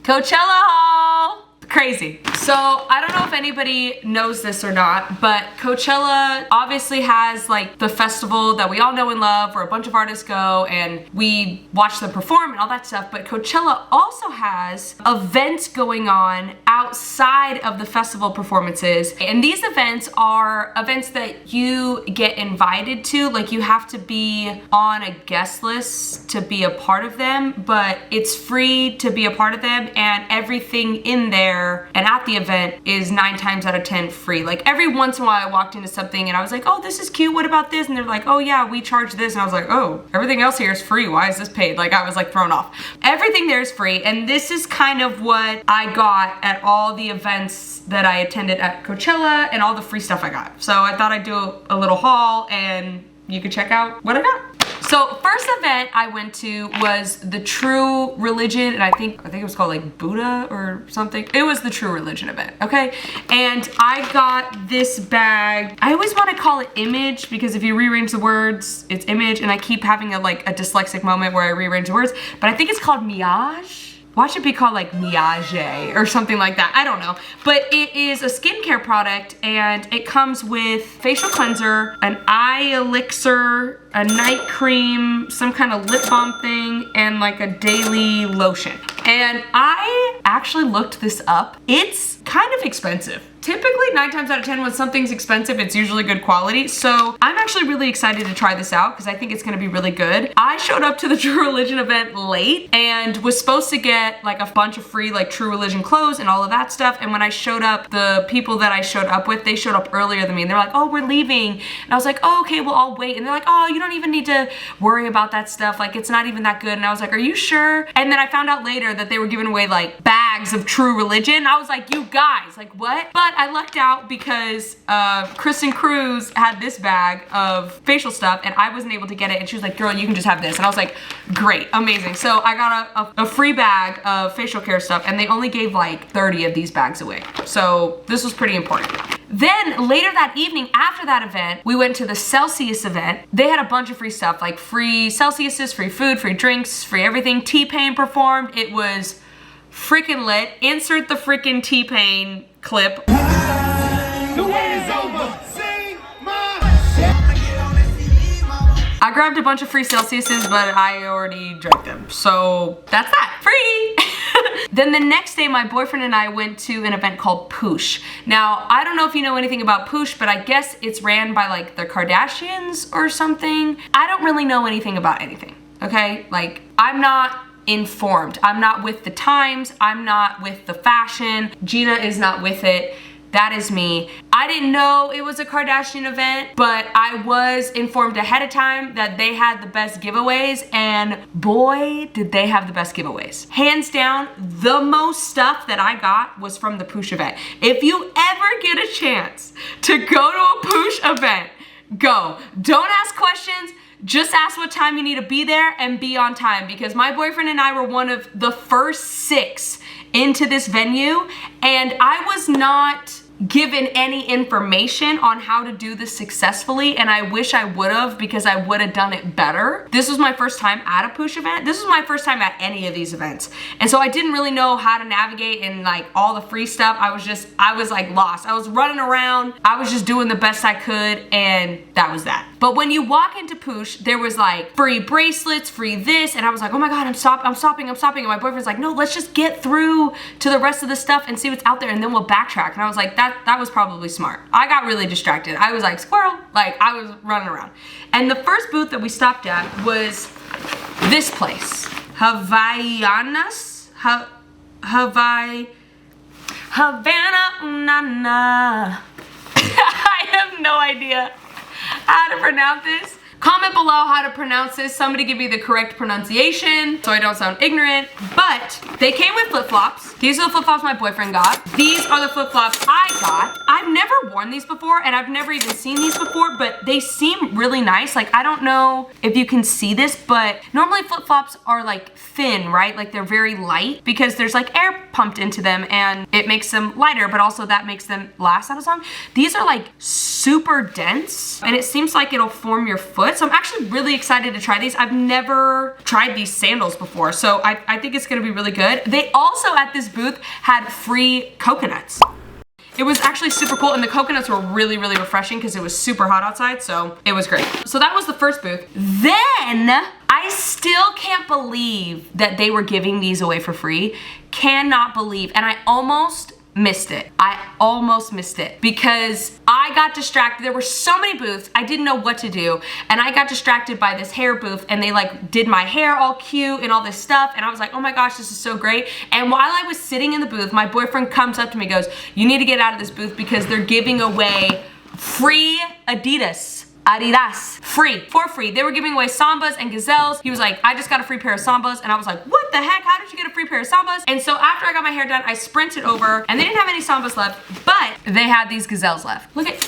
Coachella haul! Crazy. So I don't know if anybody knows this or not, but Coachella obviously has like the festival that we all know and love where a bunch of artists go and we watch them perform and all that stuff, but Coachella also has events going on outside of the festival performances, and these events are events that you get invited to. Like, you have to be on a guest list to be a part of them, but it's free to be a part of them, and everything in there and at the event is 9 times out of 10 free. Like, every once in a while I walked into something and I was like, oh, this is cute, what about this? And they're like, oh yeah, we charge this. And I was like, oh, everything else here is free, why is this paid? Like, I was like thrown off. Everything there is free, and this is kind of what I got at all the events that I attended at Coachella and all the free stuff I got. So I thought I'd do a little haul and you could check out what I got. So first event I went to was the True Religion, and I think it was called like Buddha or something. It was the True Religion event, okay? And I got this bag. I always want to call it Image because if you rearrange the words, it's Image, and I keep having a dyslexic moment where I rearrange the words, but I think it's called Miage. Why should it be called like Miage or something like that? I don't know. But it is a skincare product, and it comes with facial cleanser, an eye elixir, a night cream, some kind of lip balm thing, and like a daily lotion. And I actually looked this up. It's kind of expensive. Typically 9 times out of 10 when something's expensive, it's usually good quality. So I'm actually really excited to try this out because I think it's gonna be really good. I showed up to the True Religion event late and was supposed to get like a bunch of free like True Religion clothes and all of that stuff. And when I showed up, the people that I showed up with, they showed up earlier than me, and they're like, oh, we're leaving. And I was like, oh, okay, well, I'll wait. And they're like, oh, you don't even need to worry about that stuff. Like, it's not even that good. And I was like, are you sure? And then I found out later that they were giving away like bags of True Religion. I was like, you guys, like what? But I lucked out because Kristen Cruz had this bag of facial stuff and I wasn't able to get it, and she was like, girl, you can just have this. And I was like, great, amazing. So I got a free bag of facial care stuff, and they only gave like 30 of these bags away. So this was pretty important. Then later that evening after that event, we went to the Celsius event. They had a bunch of free stuff, like free Celsiuses, free food, free drinks, free everything. T-Pain performed. It was freaking lit. Insert the freaking T-Pain clip. The wait is over. Sing my shit. I grabbed a bunch of free Celsiuses, but I already drank them. So that's that. Free! Then the next day, my boyfriend and I went to an event called Poosh. Now, I don't know if you know anything about Poosh, but I guess it's ran by like the Kardashians or something. I don't really know anything about anything, okay? Like, I'm not informed. I'm not with the times. I'm not with the fashion. Geena is not with it. That is me. I didn't know it was a Kardashian event, but I was informed ahead of time that they had the best giveaways, and boy, did they have the best giveaways. Hands down, the most stuff that I got was from the Poosh event. If you ever get a chance to go to a Poosh event, go. Don't ask questions. Just ask what time you need to be there and be on time, because my boyfriend and I were one of the first 6 into this venue, and I was not given any information on how to do this successfully, and I wish I would have, because I would have done it better. This was my first time at a Poosh event. This was my first time at any of these events, and so I didn't really know how to navigate and like all the free stuff. I was like lost. I was running around. I was just doing the best I could, and that was that. But when you walk into Poosh, there was like free bracelets, free this, and I was like, oh my god, I'm stopping. And my boyfriend's like, no, let's just get through to the rest of the stuff and see what's out there, and then we'll backtrack. And I was like, that was probably smart. I got really distracted. I was like, squirrel, like I was running around. And the first booth that we stopped at was this place, Havana, na. I have no idea how to pronounce this. Comment below how to pronounce this. Somebody give me the correct pronunciation so I don't sound ignorant. But they came with flip-flops. These are the flip-flops my boyfriend got. These are the flip-flops I got. I've never worn these before, and I've never even seen these before, but they seem really nice. Like, I don't know if you can see this, but normally flip-flops are like thin, right? Like they're very light because there's like air pumped into them and it makes them lighter, but also that makes them last not as long. These are like super dense and it seems like it'll form your foot. So I'm actually really excited to try these. I've never tried these sandals before, so I think it's gonna be really good. They also at this booth had free coconuts. It was actually super cool, and the coconuts were really, really refreshing because it was super hot outside, so it was great. So that was the first booth. Then, I still can't believe that they were giving these away for free. Cannot believe, and I almost missed it. I almost missed it because I got distracted. There were so many booths, I didn't know what to do, and I got distracted by this hair booth, and they like did my hair all cute and all this stuff, and I was like, oh my gosh, this is so great. And while I was sitting in the booth, my boyfriend comes up to me and goes, you need to get out of this booth because they're giving away free Adidas. Free, for free. They were giving away Sambas and Gazelles. He was like, I just got a free pair of Sambas, and I was like, what the heck? How did you get a free pair of Sambas? And so after I got my hair done, I sprinted over, and they didn't have any Sambas left, but they had these Gazelles left. Look at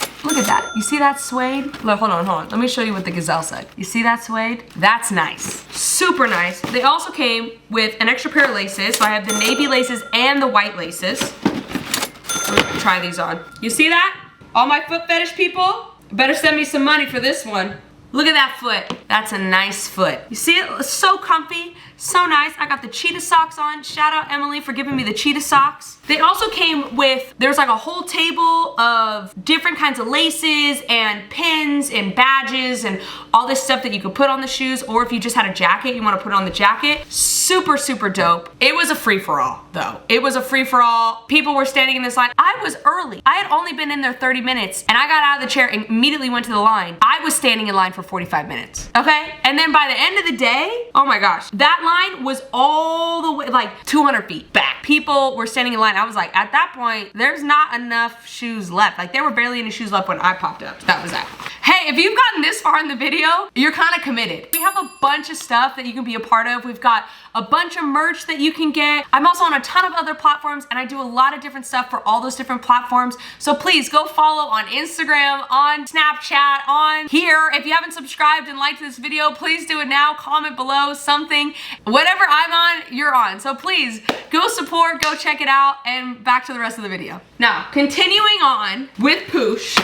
that. You see that suede? Look, hold on. Let me show you what the Gazelle said. You see that suede? That's nice. Super nice. They also came with an extra pair of laces, so I have the navy laces and the white laces. Let me try these on. You see that? All my foot fetish people, better send me some money for this one. Look at that foot. That's a nice foot. You see it? It's so comfy, so nice. I got the cheetah socks on. Shout out Emily for giving me the cheetah socks. They also came with, there's like a whole table of different kinds of laces and pins and badges and all this stuff that you could put on the shoes, or if you just had a jacket, you want to put on the jacket. Super, super dope. It was a free-for-all though. It was a free-for-all. People were standing in this line. I was early. I had only been in there 30 minutes and I got out of the chair and immediately went to the line. I was standing in line for 45 minutes, okay? And then by the end of the day, oh my gosh, that line was all the way, like 200 feet back. People were standing in line. I was like, at that point, there's not enough shoes left. Like there were barely any shoes left when I popped up. That was that. Hey, if you've gotten this far in the video, you're kind of committed. We have a bunch of stuff that you can be a part of. We've got a bunch of merch that you can get. I'm also on a ton of other platforms and I do a lot of different stuff for all those different platforms. So please go follow on Instagram, on Snapchat, on here. If you haven't subscribed and liked this video, please do it now. Comment below something. Whatever I'm on, you're on. So please go support, go check it out, and back to the rest of the video. Now, continuing on with Poosh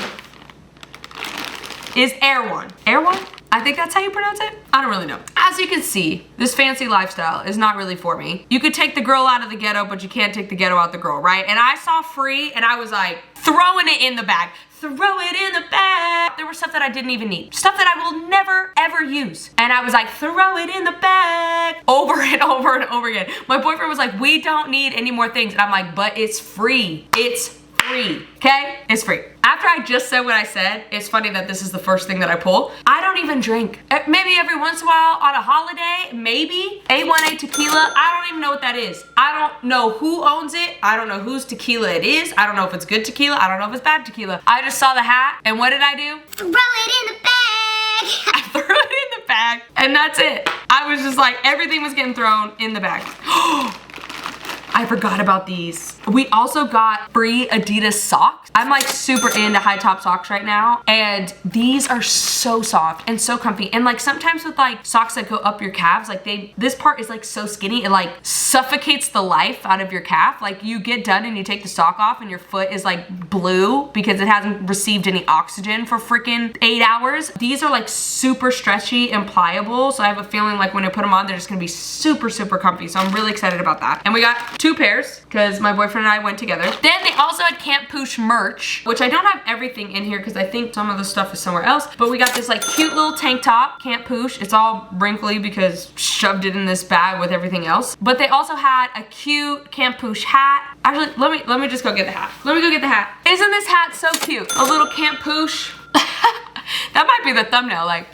is Air One. Air One? I think that's how you pronounce it. I don't really know. As you can see, this fancy lifestyle is not really for me. You could take the girl out of the ghetto, but you can't take the ghetto out the girl, right? And I saw free and I was like, throwing it in the bag. Throw it in the bag. There was stuff that I didn't even need. Stuff that I will never, ever use. And I was like, throw it in the bag. Over and over and over again. My boyfriend was like, we don't need any more things. And I'm like, but it's free. It's free, okay? It's free. After I just said what I said, it's funny that this is the first thing that I pull. I don't even drink. Maybe every once in a while on a holiday, maybe. A1A tequila, I don't even know what that is. I don't know who owns it. I don't know whose tequila it is. I don't know if it's good tequila. I don't know if it's bad tequila. I just saw the hat, and what did I do? Throw it in the bag. I threw it in the bag, and that's it. I was just like, everything was getting thrown in the bag. I forgot about these. We also got free Adidas socks. I'm like super into high top socks right now, and these are so soft and so comfy. And like sometimes with like socks that go up your calves, like this part is like so skinny, it like suffocates the life out of your calf. Like you get done and you take the sock off and your foot is like blue because it hasn't received any oxygen for freaking 8 hours. These are like super stretchy and pliable, so I have a feeling like when I put them on, they're just gonna be super, super comfy. So I'm really excited about that. And we got 2 pairs because my boyfriend and I went together. Then they also had Camp Poosh merch, which I don't have everything in here because I think some of the stuff is somewhere else, but we got this like cute little tank top, Camp Poosh. It's all wrinkly because shoved it in this bag with everything else. But they also had a cute Camp Poosh hat. Actually, let me just go get the hat. Let me go get the hat. Isn't this hat so cute? A little Camp Poosh. That might be the thumbnail, like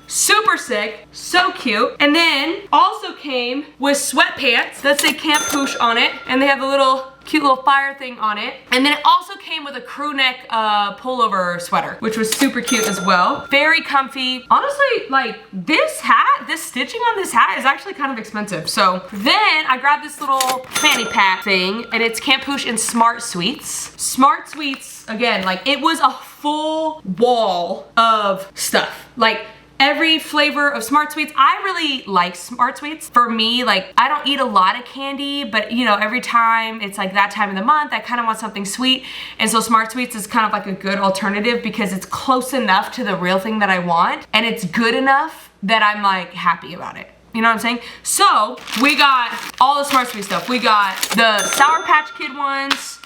super sick, so cute. And then also came with sweatpants that say Camp Poosh on it, and they have a little cute little fire thing on it. And then it also came with a crew neck pullover sweater, which was super cute as well. Very comfy. Honestly, like this hat, this stitching on this hat is actually kind of expensive. So then I grabbed this little fanny pack thing, and it's Camp Poosh in Smart Sweets. Smart Sweets, again, like it was a full wall of stuff. Like every flavor of Smart Sweets. I really like Smart Sweets. For me, like I don't eat a lot of candy, but you know, every time it's like that time of the month, I kind of want something sweet. And so Smart Sweets is kind of like a good alternative because it's close enough to the real thing that I want, and it's good enough that I'm like happy about it. You know what I'm saying? So we got all the Smart Sweet stuff. We got the Sour Patch Kid ones.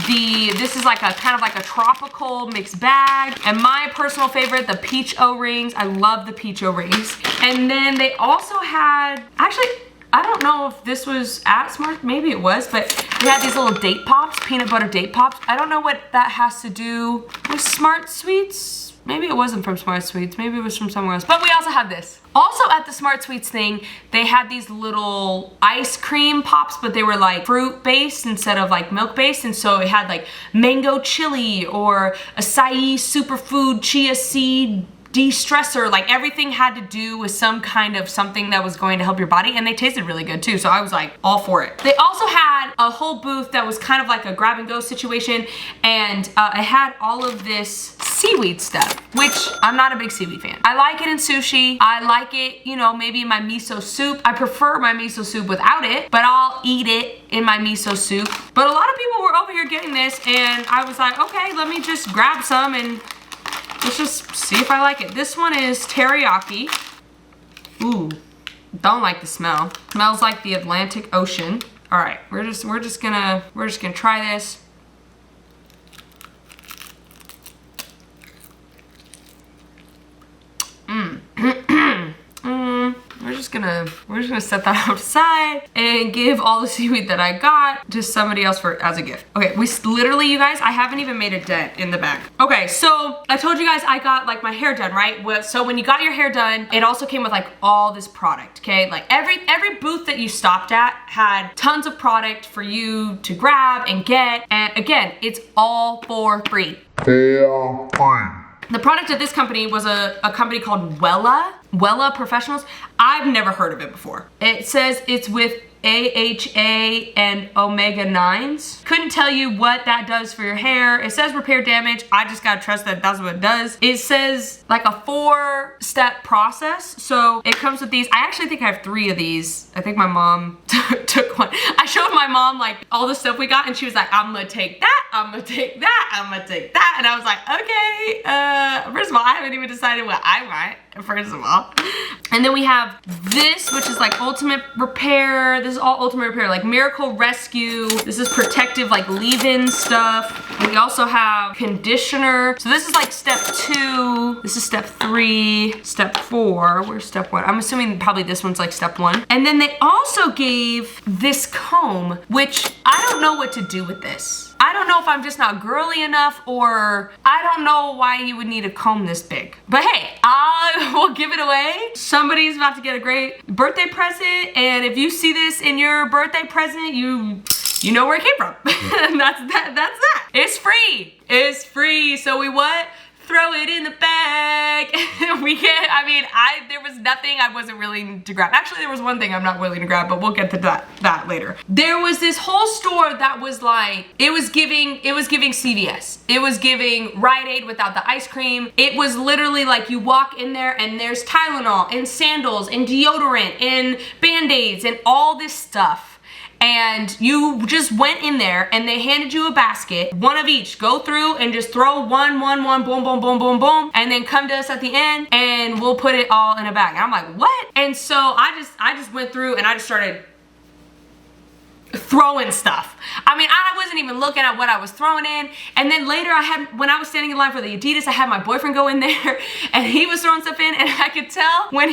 This is like a kind of like a tropical mixed bag, and my personal favorite, the peach O-rings. I love the peach O-rings. And then they also had, actually, I don't know if this was at Smart, maybe it was, but they had these little date pops, peanut butter date pops. I don't know what that has to do with Smart Sweets. Maybe it wasn't from Smart Sweets, maybe it was from somewhere else. But we also have this. Also at the Smart Sweets thing, they had these little ice cream pops, but they were like fruit based instead of like milk based. And so it had like mango chili or acai superfood chia seed de-stressor. Like everything had to do with some kind of something that was going to help your body, and they tasted really good too. So I was like all for it. They also had a whole booth that was kind of like a grab and go situation, and it had all of this seaweed stuff, which I'm not a big seaweed fan. I like it in sushi. I like it, you know, maybe in my miso soup. I prefer my miso soup without it, but I'll eat it in my miso soup. But a lot of people were over here getting this, and I was like, okay, let me just grab some and let's just see if I like it. This one is teriyaki. Ooh, don't like the smell. Smells like the Atlantic Ocean. All right, we're just gonna try this. We're just gonna set that outside and give all the seaweed that I got to somebody else as a gift. Okay, literally, you guys, I haven't even made a dent in the bag. Okay, so I told you guys I got like my hair done, right? So when you got your hair done, it also came with like all this product, okay? Like every booth that you stopped at had tons of product for you to grab and get. And again, it's all for free. The product at this company was a company called Wella Professionals. I've never heard of it before. It says it's with AHA and omega-9s. Couldn't tell you what that does for your hair. It says repair damage. I just gotta trust that that's what it does. It says like a 4-step process. So it comes with these. I actually think I have 3 of these. I think my mom took one. I showed my mom like all the stuff we got, and she was like, I'm gonna take that, I'm gonna take that, I'm gonna take that. And I was like, okay, first of all, I haven't even decided what I want, first of all. And then we have this, which is like ultimate repair. This is all ultimate repair, like miracle rescue. This is protective, like leave-in stuff. We also have conditioner. So this is like step 2. This is step 3, step 4. Where's step 1? I'm assuming probably this one's like step 1. And then they also gave this comb, which I don't know what to do with this. I don't know if I'm just not girly enough, or I don't know why you would need a comb this big. But hey, I will give it away. Somebody's about to get a great birthday present, and if you see this in your birthday present, you know where it came from. And that's that. It's free. It's free. So we what? Throw it in the bag. There was nothing I wasn't willing to grab. Actually, there was one thing I'm not willing to grab, but we'll get to that later. There was this whole store that was like, it was giving CVS. It was giving Rite Aid without the ice cream. It was literally like you walk in there and there's Tylenol and sandals and deodorant and Band-Aids and all this stuff. And you just went in there and they handed you a basket, one of each. Go through and just throw one, boom, boom, boom, boom, boom, and then come to us at the end and we'll put it all in a bag. And I'm like, what? And so I just went through and I just started throwing stuff. I wasn't even looking at what I was throwing in. And then later when I was standing in line for the Adidas, I had my boyfriend go in there and he was throwing stuff in, and I could tell by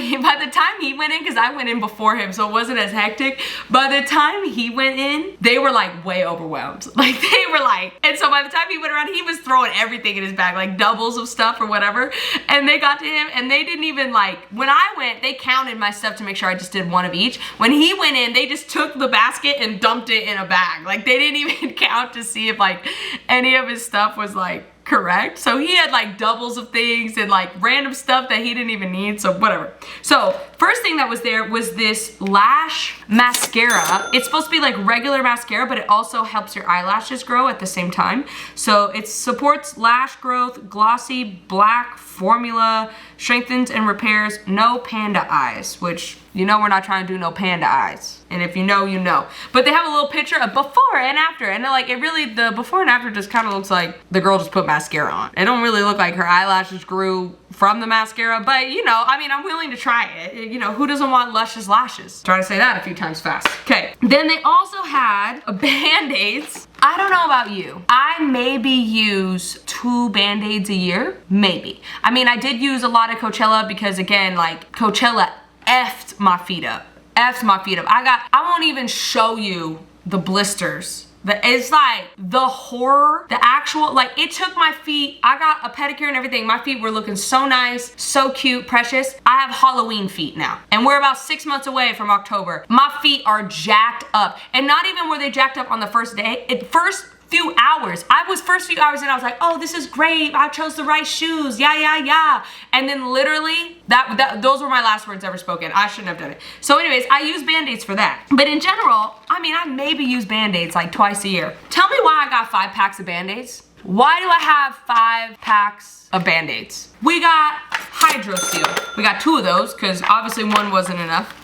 the time he went in, because I went in before him, so it wasn't as hectic. By the time he went in, they were like way overwhelmed. Like they were like, and so by the time he went around, he was throwing everything in his bag, like doubles of stuff or whatever. And they got to him and they didn't even like, when I went, they counted my stuff to make sure I just did one of each. When he went in, they just took the basket and dumped it in a bag. Like Like they didn't even count to see if like any of his stuff was like correct. So he had like doubles of things and like random stuff that he didn't even need, so whatever. So first thing that was there was this lash mascara. It's supposed to be like regular mascara, but it also helps your eyelashes grow at the same time. So it supports lash growth, glossy black formula, strengthens and repairs no panda eyes, which you know we're not trying to do no panda eyes. And if you know, you know. But they have a little picture of before and after, and like it really, the before and after just kind of looks like the girl just put mascara on. It don't really look like her eyelashes grew from the mascara, but you know, I mean, I'm willing to try it. You know, who doesn't want luscious lashes? Try to say that a few times fast. Okay, then they also had Band-Aids. I don't know about you. I maybe use 2 Band-Aids a year, maybe. I mean, I did use a lot at Coachella because again, like Coachella effed my feet up. Effed my feet up. I won't even show you the blisters. It's like the horror, the actual, like it took my feet, I got a pedicure and everything. My feet were looking so nice, so cute, precious. I have Halloween feet now. And we're about 6 months away from October. My feet are jacked up. And not even were they jacked up on the first day. First few hours and I was like, oh, this is great. I chose the right shoes. Yeah. And then literally those were my last words ever spoken. I shouldn't have done it. So anyways, I use Band-Aids for that. But in general, I mean, I maybe use Band-Aids like twice a year. Tell me why I got 5 packs of Band-Aids. Why do I have 5 packs of Band-Aids? We got Hydro Seal. We got 2 of those because obviously 1 wasn't enough.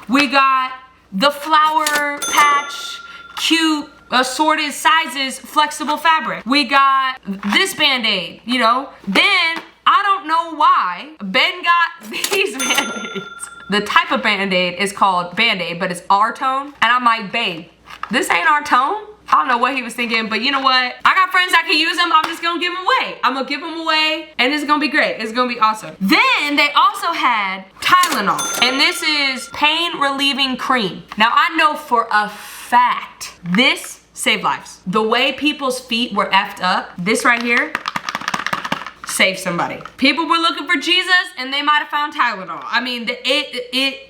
We got the flower patch, cute, assorted sizes, flexible fabric. We got this Band-Aid, you know. Then, I don't know why, Ben got these Band-Aids. The type of Band-Aid is called Band-Aid, but it's our tone. And I'm like, babe, this ain't our tone. I don't know what he was thinking, but you know what? I got friends that can use them. I'm just gonna give them away. I'm gonna give them away, and it's gonna be great. It's gonna be awesome. Then they also had Tylenol, and this is pain relieving cream. Now I know for a fact this saved lives. The way people's feet were effed up, this right here saved somebody. People were looking for Jesus, and they might have found Tylenol. I mean,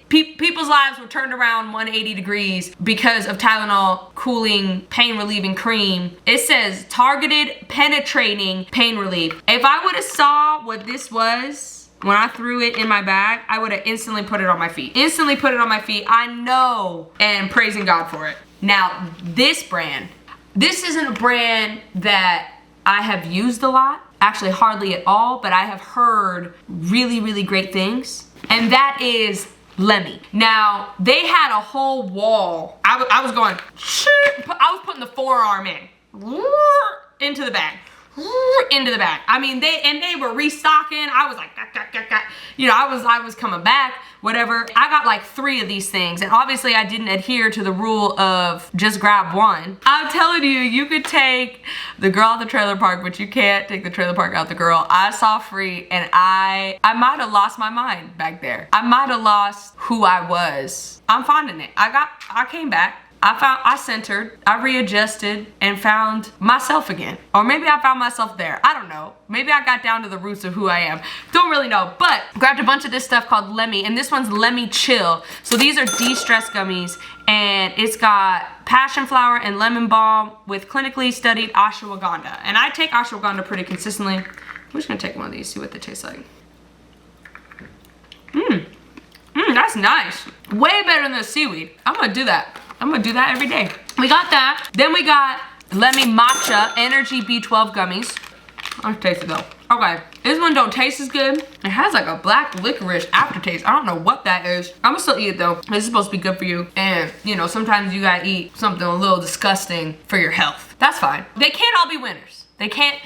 people's lives were turned around 180 degrees because of Tylenol cooling pain relieving cream. It says targeted penetrating pain relief. If I would have saw what this was when I threw it in my bag, I would have instantly put it on my feet. Instantly put it on my feet. I know, and praising God for it. Now, this brand, this isn't a brand that I have used a lot. Actually, hardly at all, but I have heard really, really great things. And that is Lemi. Now, they had a whole wall. I was going, I was putting the forearm into the bag. Into the bag. I mean, they were restocking. I was like, you know, I was coming back, whatever. I got like 3 of these things, and obviously I didn't adhere to the rule of just grab 1. I'm telling you, you could take the girl out the trailer park, but you can't take the trailer park out the girl. I saw free, and I might have lost my mind back there. I might have lost who I was. I'm finding it. I came back. I centered, I readjusted, and found myself again. Or maybe I found myself there. I don't know. Maybe I got down to the roots of who I am. Don't really know. But grabbed a bunch of this stuff called Lemi, and this one's Lemi Chill. So these are de-stress gummies, and it's got passion flower and lemon balm with clinically studied ashwagandha. And I take ashwagandha pretty consistently. I'm just gonna take one of these, see what they taste like. That's nice. Way better than the seaweed. I'm gonna do that. I'm gonna do that every day. We got that. Then we got Lemi Matcha Energy B12 gummies. Let's taste it though. Okay, this one don't taste as good. It has like a black licorice aftertaste. I don't know what that is. I'm gonna still eat it though. This is supposed to be good for you. And you know, sometimes you gotta eat something a little disgusting for your health. That's fine. They can't all be winners. They can't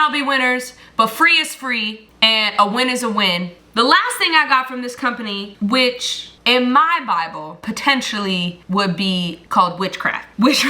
all be winners, but free is free and a win is a win. The last thing I got from this company, which in my Bible potentially would be called witchcraft, which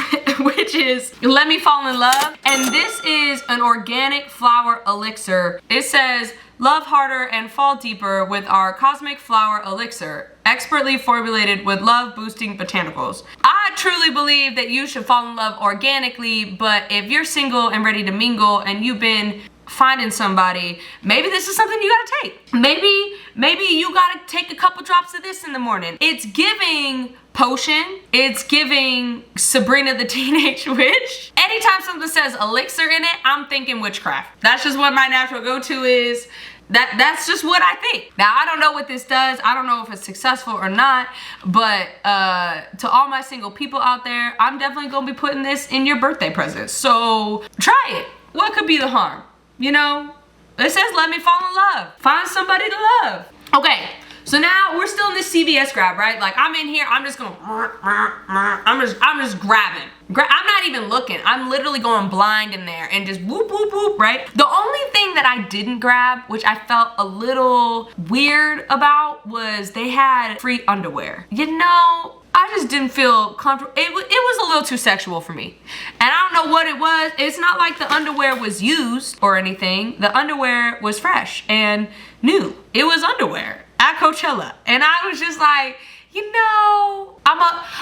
is Let Me Fall in Love. And this is an organic flower elixir. It says, love harder and fall deeper with our cosmic flower elixir, expertly formulated with love boosting botanicals. I truly believe that you should fall in love organically, but if you're single and ready to mingle and you've been finding somebody, maybe this is something you gotta take. Maybe you gotta take a couple drops of this in the morning. It's giving potion. It's giving Sabrina the Teenage Witch. Anytime something says elixir in it, I'm thinking witchcraft. That's just what my natural go-to is. That's just what I think. Now, I don't know what this does. I don't know if it's successful or not, but to all my single people out there, I'm definitely gonna be putting this in your birthday present. So try it. What could be the harm? You know, it says let me fall in love. Find somebody to love. Okay, so now we're still in this CVS grab, right? Like I'm in here, I'm just going, I'm just grabbing. I'm not even looking. I'm literally going blind in there and just whoop, whoop, whoop, right? The only thing that I didn't grab, which I felt a little weird about, was they had free underwear. You know, I just didn't feel comfortable. It was a little too sexual for me. And I don't know what it was. It's not like the underwear was used or anything. The underwear was fresh and new. It was underwear at Coachella. And I was just like, you know, I'm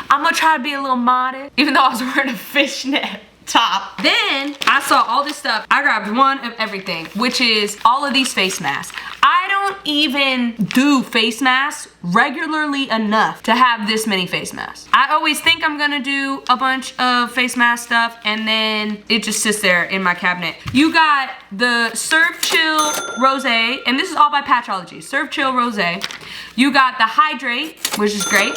gonna try to be a little modest, even though I was wearing a fishnet top. Then I saw all this stuff. I grabbed one of everything, which is all of these face masks. I don't even do face masks regularly enough to have this many face masks. I always think I'm gonna do a bunch of face mask stuff and then it just sits there in my cabinet. You got the Surf Chill Rosé, and this is all by Patchology. Surf Chill Rosé. You got the Hydrate, which is great.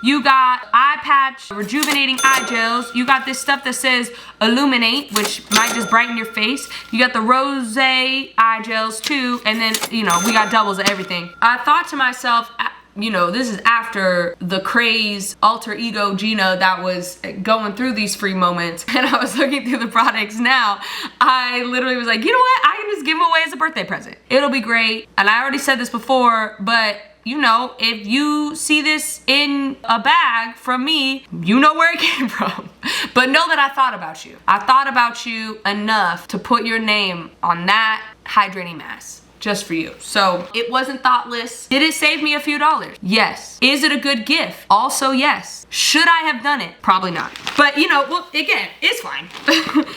You got eye patch, rejuvenating eye gels. You got this stuff that says illuminate, which might just brighten your face. You got the rose eye gels too. And then, you know, we got doubles of everything. I thought to myself, you know, this is after the craze alter ego Geena that was going through these free moments. And I was looking through the products now. I literally was like, you know what? I can just give them away as a birthday present. It'll be great. And I already said this before, but you know, if you see this in a bag from me, you know where it came from. But know that I thought about you. I thought about you enough to put your name on that hydrating mask. Just for you. So it wasn't thoughtless. Did it save me a few dollars? Yes. Is it a good gift? Also yes. Should I have done it? Probably not. But you know, well, again, it's fine.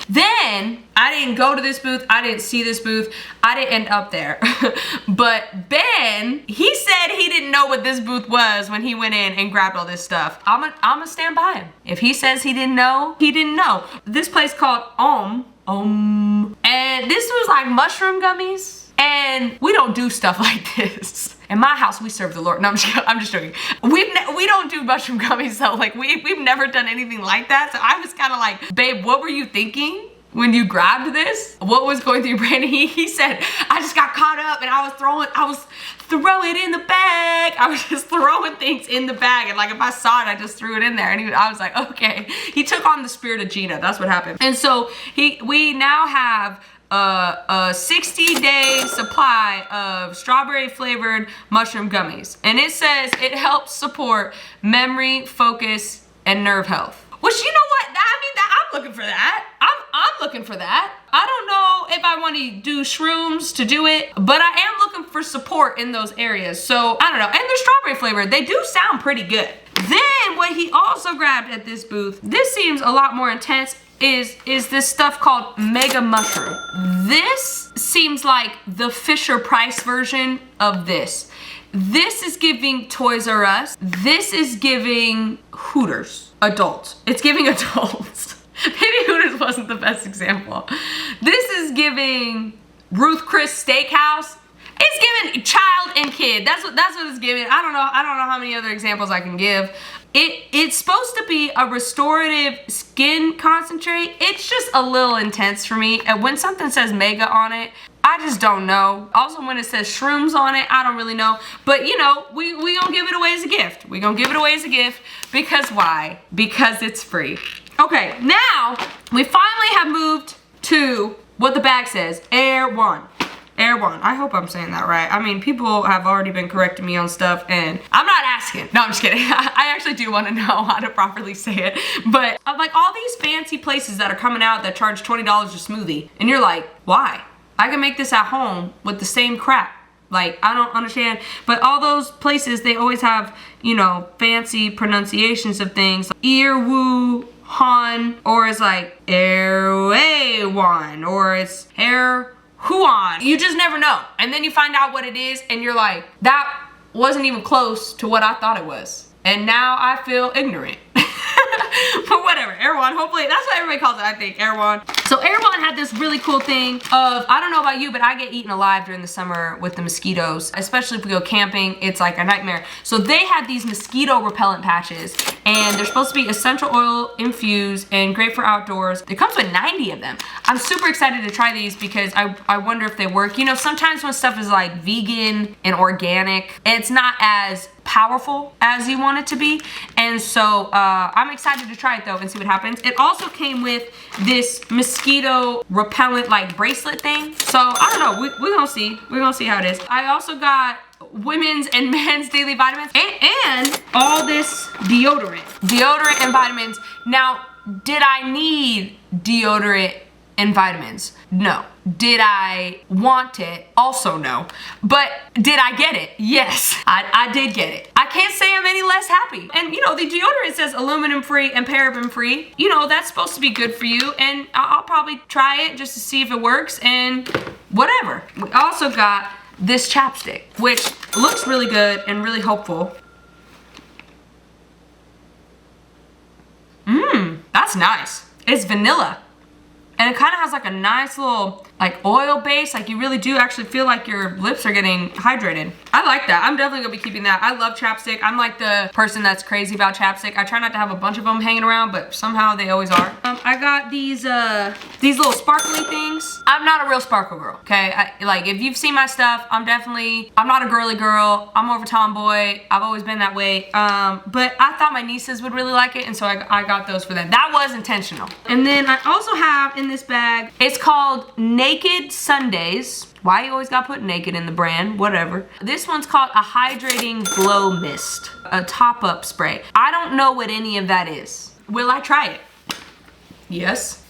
Then I didn't go to this booth. I didn't see this booth. I didn't end up there. But Ben, he said he didn't know what this booth was when he went in and grabbed all this stuff. I'm gonna stand by him. If he says he didn't know, he didn't know. This place called and this was like mushroom gummies. And we don't do stuff like this. In my house, we serve the Lord. No, I'm just joking. We don't do mushroom gummies though. Like we've never done anything like that. So I was kind of like, babe, what were you thinking when you grabbed this? What was going through your brain? He said, I just got caught up and I was throwing it in the bag. I was just throwing things in the bag. And like, if I saw it, I just threw it in there. And I was like, okay. He took on the spirit of Geena. That's what happened. And so we now have a 60-day supply of strawberry flavored mushroom gummies. And it says it helps support memory, focus, and nerve health. Which, you know what? I'm looking for that. I'm looking for that. I don't know if I want to do shrooms to do it, but I am looking for support in those areas. So, I don't know. And they're strawberry flavored. They do sound pretty good. Then, what he also grabbed at this booth, this seems a lot more intense, is this stuff called Mega Mushroom. This seems like the Fisher-Price version of this. This is giving Toys R Us. This is giving Hooters. Adults. It's giving adults. Maybe Hooters wasn't the best example. This is giving Ruth Chris Steakhouse. It's giving child and kid. That's what it's giving. I don't know how many other examples I can give. It's supposed to be a restorative skin concentrate. It's just a little intense for me. And when something says mega on it, I just don't know. Also, when it says shrooms on it, I don't really know. But you know, we gonna give it away as a gift. We gonna give it away as a gift because why? Because it's free. Okay, now we finally have moved to what the bag says, Air One. Air One. I hope I'm saying that right. I mean, people have already been correcting me on stuff and I'm not asking. No, I'm just kidding. I actually do want to know how to properly say it. But like all these fancy places that are coming out that charge $20 a smoothie. And you're like, why? I can make this at home with the same crap. Like, I don't understand. But all those places, they always have, you know, fancy pronunciations of things. Earwoo Han, or it's like Airway One, or it's Air Huan. You just never know. And then you find out what it is and you're like, that wasn't even close to what I thought it was. And now I feel ignorant. But whatever, Erewhon, hopefully, that's what everybody calls it, I think, Erewhon. So Erewhon had this really cool thing of, I don't know about you, but I get eaten alive during the summer with the mosquitoes, especially if we go camping, it's like a nightmare. So they had these mosquito repellent patches, and they're supposed to be essential oil infused and great for outdoors. It comes with 90 of them. I'm super excited to try these because I wonder if they work. You know, sometimes when stuff is like vegan and organic, it's not as powerful as you want it to be. And so I'm excited to try it though and see what happens. It also came with this mosquito repellent like bracelet thing. So I don't know, we're gonna see. We're gonna see how it is. I also got women's and men's daily vitamins and all this deodorant and vitamins. Now, did I need deodorant and vitamins? No. Did I want it? Also no. But did I get it? Yes, I did get it. I can't say I'm any less happy. And you know, the deodorant says aluminum free and paraben free. You know, that's supposed to be good for you, and I'll probably try it just to see if it works and whatever. We also got this chapstick, which looks really good and really hopeful. That's nice. It's vanilla. And it kind of has like a nice little like oil base. Like you really do actually feel like your lips are getting hydrated. I like that. I'm definitely gonna be keeping that. I love chapstick. I'm like the person that's crazy about chapstick. I try not to have a bunch of them hanging around, but somehow they always are. I got these little sparkly things. I'm not a real sparkle girl, okay? Like if you've seen my stuff, I'm not a girly girl. I'm more of a tomboy. I've always been that way. But I thought my nieces would really like it, and so I got those for them. That was intentional. And then I also have in this bag, it's called Naked Sundays. Why you always got put naked in the brand, whatever. This one's called a hydrating glow mist, a top-up spray. I don't know what any of that is. Will I try it? Yes.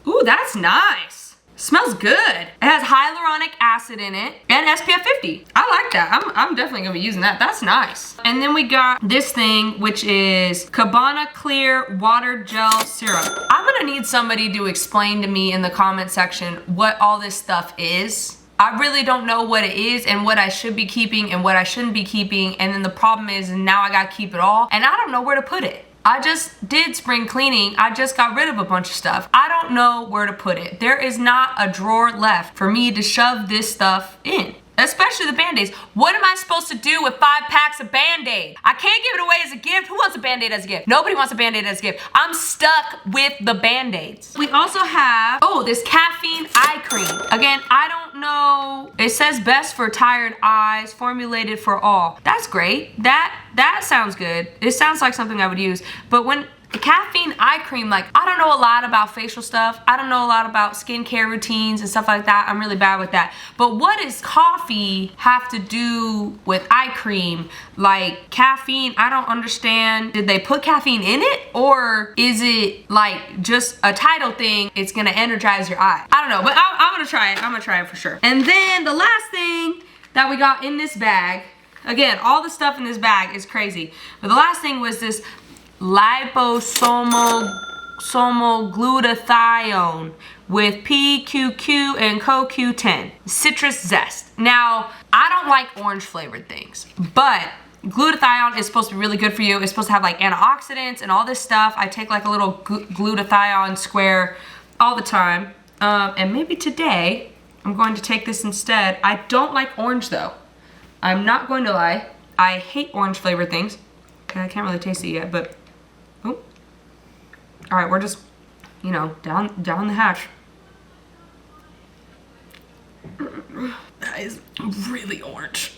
Ooh, that's nice. Smells good. It has hyaluronic acid in it and SPF 50. I like that. I'm definitely gonna be using that. That's nice. And then we got this thing, which is Cabana Clear Water Gel Syrup. I'm gonna need somebody to explain to me in the comment section what all this stuff is. I really don't know what it is and what I should be keeping and what I shouldn't be keeping. And then the problem is now I gotta keep it all and I don't know where to put it. I just did spring cleaning. I just got rid of a bunch of stuff. I don't know where to put it. There is not a drawer left for me to shove this stuff in, especially the Band-Aids. What am I supposed to do with 5 packs of Band-Aid? I can't give it away as a gift. Who wants a Band-Aid as a gift? Nobody wants a Band-Aid as a gift. I'm stuck with the Band-Aids. We also have, this caffeine eye cream. Again, I don't know. It says best for tired eyes, formulated for all. That's great. That sounds good. It sounds like something I would use. But when caffeine eye cream, like I don't know a lot about facial stuff. I don't know a lot about skincare routines and stuff like that. I'm really bad with that. But what does coffee have to do with eye cream? Like caffeine, I don't understand. Did they put caffeine in it? Or is it like just a title thing? It's gonna energize your eye. I don't know, but I'm gonna try it. I'm gonna try it for sure. And then the last thing that we got in this bag, again, all the stuff in this bag is crazy. But the last thing was this liposomal glutathione with PQQ and CoQ10 citrus zest. Now, I don't like orange flavored things, but glutathione is supposed to be really good for you. It's supposed to have like antioxidants and all this stuff. I take like a little glutathione square all the time. And maybe today I'm going to take this instead. I don't like orange though. I'm not going to lie. I hate orange flavored things. Okay, I can't really taste it yet, but oh. All right, we're just, you know, down the hatch. That is really orange.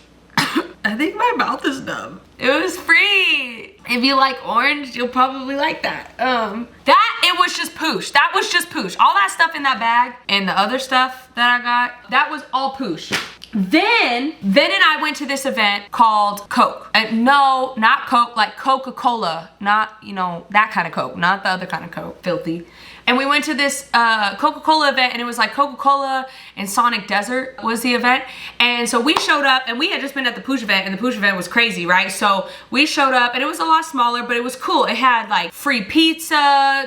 I think my mouth is numb. It was free. If you like orange, you'll probably like that. It was just Poosh. That was just Poosh. All that stuff in that bag and the other stuff that I got, that was all Poosh. Then I went to this event called Coke. And no, not Coke, like Coca-Cola. Not, you know, that kind of Coke, not the other kind of Coke, filthy. And we went to this Coca-Cola event, and it was like Coca-Cola and Sonic Desert was the event. And so we showed up, and we had just been at the Poosh event, and the Poosh event was crazy, right? So we showed up, and it was a lot smaller, but it was cool. It had like free pizza,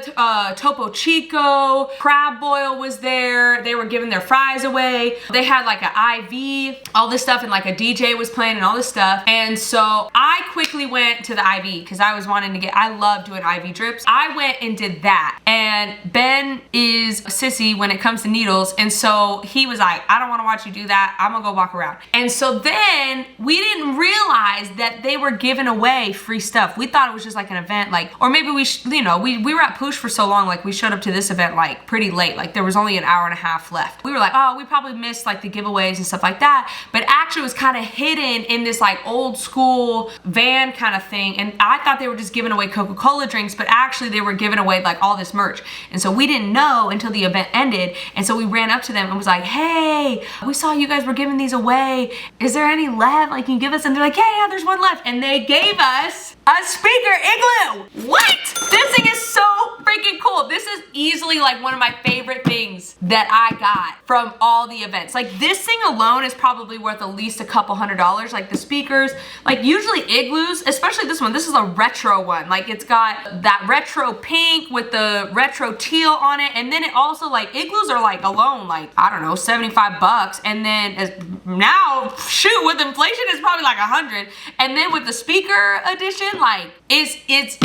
Topo Chico, crab boil was there. They were giving their fries away. They had like an IV IV, all this stuff, and like a DJ was playing and all this stuff. And so I quickly went to the IV because I was wanting to get, I love doing IV drips. I went and did that. And Ben is a sissy when it comes to needles. And so he was like, I don't want to watch you do that. I'm gonna go walk around. And so then we didn't realize that they were giving away free stuff. We thought it was just like an event, like, or maybe we, you know, we were at Poosh for so long, like we showed up to this event like pretty late. Like there was only an hour and a half left. We were like, oh, we probably missed like the giveaways and stuff like that. But actually it was kind of hidden in this like old school van kind of thing. And I thought they were just giving away Coca-Cola drinks, but actually they were giving away like all this merch. And so we didn't know until the event ended. And so we ran up to them and was like, hey, we saw you guys were giving these away. Is there any left? Like, can you give us? And they're like, yeah, there's one left. And they gave us a speaker igloo. What? This thing is so freaking cool. This is easily like one of my favorite things that I got from all the events. Like this thing alone is probably worth at least a couple $100. Like the speakers, like usually igloos, especially this one, this is a retro one. Like it's got that retro pink with the retro teal on it. And then it also like igloos are like alone, like, I don't know, 75 bucks. And then now, shoot, with inflation, it's probably like 100. And then with the speaker edition, like it's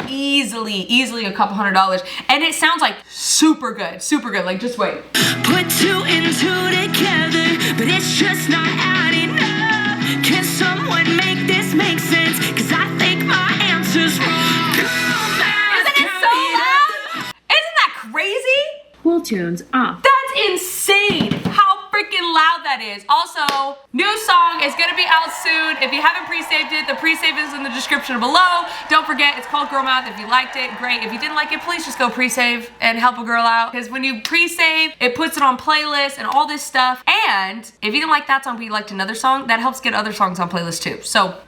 easily a couple $100. And it sounds like super good, like just wait. Put two and two together, but it's just not adding up. Can someone make this make sense? Cause I think my answer's wrong. Isn't it so loud? Isn't that crazy? Pool tunes off. That's insane how freaking loud that is. Also, new song is gonna be out soon. If you haven't pre-saved it, the pre-save is in the description below. Don't forget, it's called Girl Math. If you liked it, great. If you didn't like it, please just go pre-save and help a girl out. Because when you pre-save, it puts it on playlists and all this stuff. And if you didn't like that song but you liked another song, that helps get other songs on playlists too. So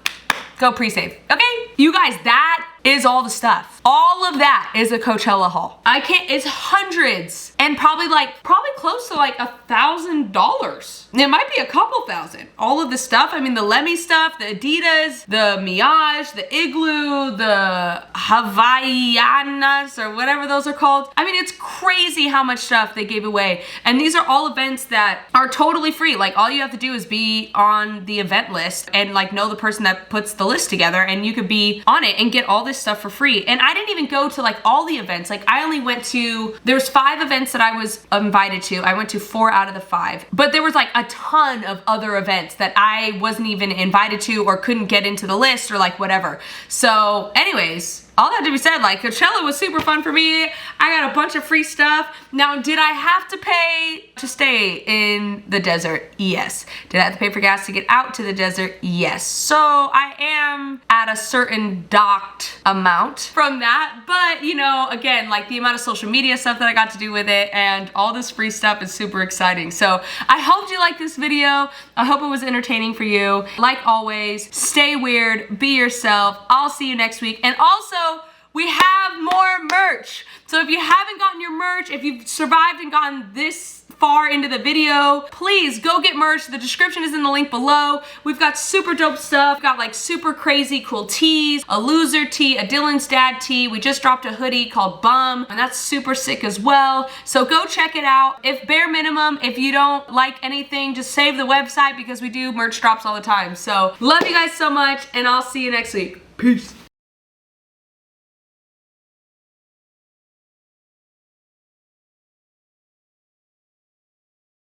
go pre-save, okay? You guys, that is all the stuff. All of that is a Coachella haul. It's hundreds and probably close to like $1,000. It might be a couple thousand. All of the stuff, I mean the Lemi stuff, the Adidas, the Miage, the Igloo, the Havaianas or whatever those are called. I mean, it's crazy how much stuff they gave away. And these are all events that are totally free. Like all you have to do is be on the event list and like know the person that puts the list together, and you could be on it and get all this stuff for free. And I didn't even go to like all the events. Like I only went to, there's 5 events that I was invited to. I went to 4 out of the 5, but there was like a ton of other events that I wasn't even invited to or couldn't get into the list or like whatever. So anyways, all that to be said, like Coachella was super fun for me. I got a bunch of free stuff. Now, did I have to pay to stay in the desert? Yes. Did I have to pay for gas to get out to the desert? Yes. So I am at a certain docked amount from that. But you know, again, like the amount of social media stuff that I got to do with it and all this free stuff is super exciting. So I hope you liked this video. I hope it was entertaining for you. Like always, stay weird, be yourself. I'll see you next week. And also, we have more merch. So if you haven't gotten your merch, if you've survived and gotten this far into the video, please go get merch. The description is in the link below. We've got super dope stuff. We've got like super crazy cool tees, a loser tee, a Dylan's dad tee. We just dropped a hoodie called Bum, and that's super sick as well. So go check it out. If bare minimum, if you don't like anything, just save the website because we do merch drops all the time. So love you guys so much, and I'll see you next week. Peace.